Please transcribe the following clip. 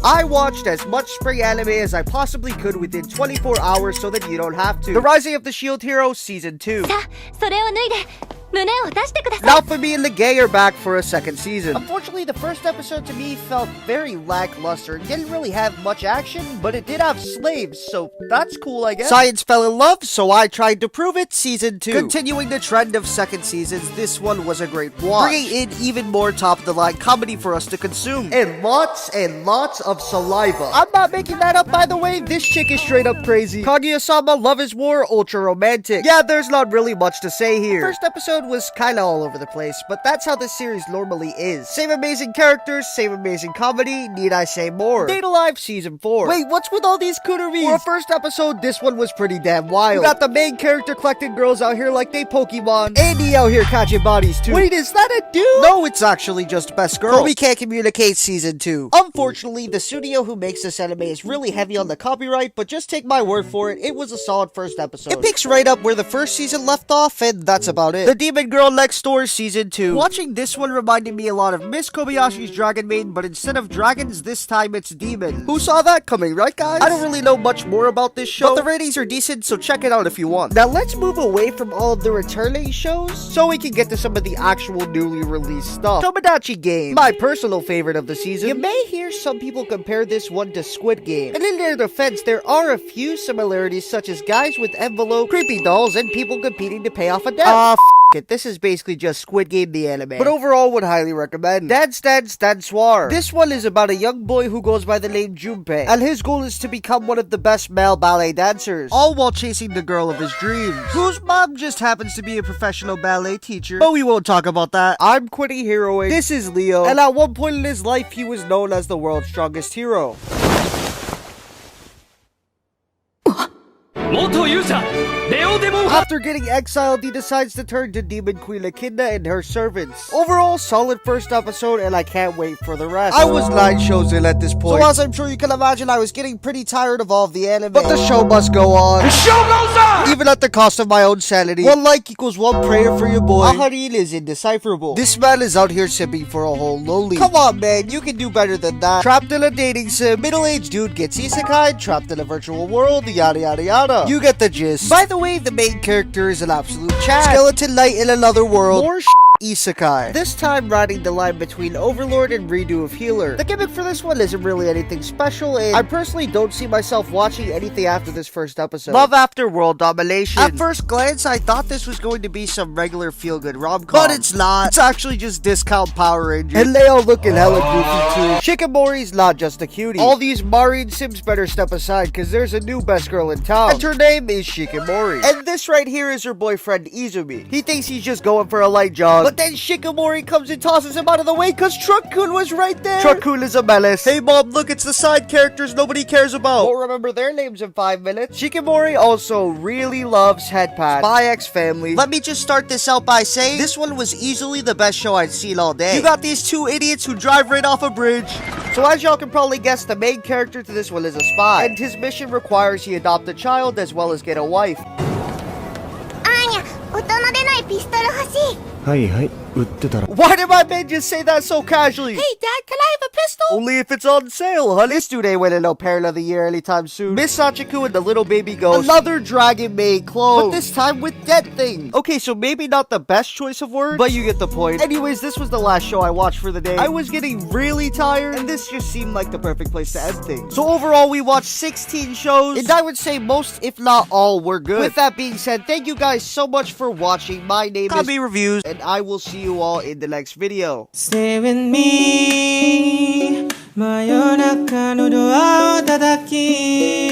I watched as much spring anime as I possibly could within 24 hours so that you don't have to. The Rising of the Shield Hero Season 2. Now for me and the Gay are back for a second season. Unfortunately, the first episode to me felt very lackluster. It didn't really have much action, but it did have slaves, so that's cool, I guess. Science fell in love, so I tried to prove it. Season 2. Continuing the trend of second seasons, this one was a great watch, bringing in even more top-of-the-line comedy for us to consume. And lots of saliva. I'm not making that up, by the way. This chick is straight up crazy. Kaguya-sama, Love is War, ultra romantic. Yeah, there's not really much to say here. First episode was kinda all over the place, but that's how this series normally is. Same amazing characters, same amazing comedy, need I say more? Date Alive Season 4. Wait, what's with all these cooteries? For a first episode, this one was pretty damn wild. You got the main character collecting girls out here like they Pokemon. Andy out here catching bodies too. Wait, is that a dude? No, it's actually just Best Girl. We Can't Communicate Season 2. Unfortunately, the studio who makes this anime is really heavy on the copyright, but just take my word for it, it was a solid first episode. It picks right up where the first season left off, and that's about it. The Demon Girl Next Door Season 2. Watching this one reminded me a lot of Miss Kobayashi's Dragon Maid, but instead of dragons, this time it's demons. Who saw that coming, right guys? I don't really know much more about this show, but the ratings are decent, so check it out if you want. Now let's move away from all of the returning shows, so we can get to some of the actual newly released stuff. Tomodachi Game, my personal favorite of the season. You may hear some people compare this one to Squid Game, and in their defense, there are a few similarities such as guys with envelope, creepy dolls, and people competing to pay off a debt. It. This is basically just Squid Game the anime, but overall would highly recommend. Dance Soir. This one is about a young boy who goes by the name Junpei, and his goal is to become one of the best male ballet dancers, all while chasing the girl of his dreams, whose mom just happens to be a professional ballet teacher, but we won't talk about that. I'm quitting heroing. This is Leo, and at one point in his life he was known as the world's strongest hero. After getting exiled, he decides to turn to Demon Queen Echidna and her servants. Overall, solid first episode, and I can't wait for the rest. I was 9 shows in at this point, so as I'm sure you can imagine, I was getting pretty tired of all of the anime. But the show must go on. The show goes on! Even at the cost of my own sanity. 1 like equals 1 prayer for your boy. Aharin is indecipherable. This man is out here sipping for a whole loli. Come on, man, you can do better than that. Trapped in a dating sim, middle-aged dude gets isekai, trapped in a virtual world, yada yada yada. You get the gist. By the way, the main character is an absolute chat. Skeleton Knight in another world. More isekai. This time riding the line between Overlord and Redo of Healer. The gimmick for this one isn't really anything special, and I personally don't see myself watching anything after this first episode. Love after world domination. At first glance, I thought this was going to be some regular feel-good rom-com, but it's not. It's actually just discount Power Rangers. And they all looking hella goofy too. Shikimori's not just a cutie. All these Marine Sims better step aside, cause there's a new best girl in town, and her name is Shikimori. And this right here is her boyfriend Izumi. He thinks he's just going for a light jog, but then Shikimori comes and tosses him out of the way cause Truck-kun was right there. Truck-kun is a menace. Hey mom, look, it's the side characters nobody cares about. Won't remember their names in 5 minutes. Shikimori also really loves Headpad, Spy X Family. Let me just start this out by saying, this one was easily the best show I'd seen all day. You got these 2 idiots who drive right off a bridge. So as y'all can probably guess, the main character to this one is a spy, and his mission requires he adopt a child as well as get a wife. Anya, 大人でないピストル欲しい。はいはい。 Why did my man just say that so casually? Hey dad, can I have a pistol? Only if it's on sale, honey. This dude ain't winning no Parent of the Year anytime soon. Miss Sachiku and the little baby ghost. Another Dragon Maid clone, but this time with dead things. Okay, so maybe not the best choice of words, but you get the point. Anyways, this was the last show I watched for the day. I was getting really tired, and this just seemed like the perfect place to end things. So overall, we watched 16 shows, and I would say most, if not all, were good. With that being said, thank you guys so much for watching. My name is Kami Reviews, and I will see you all in the next video. Stay with me 真夜中のドアを叩き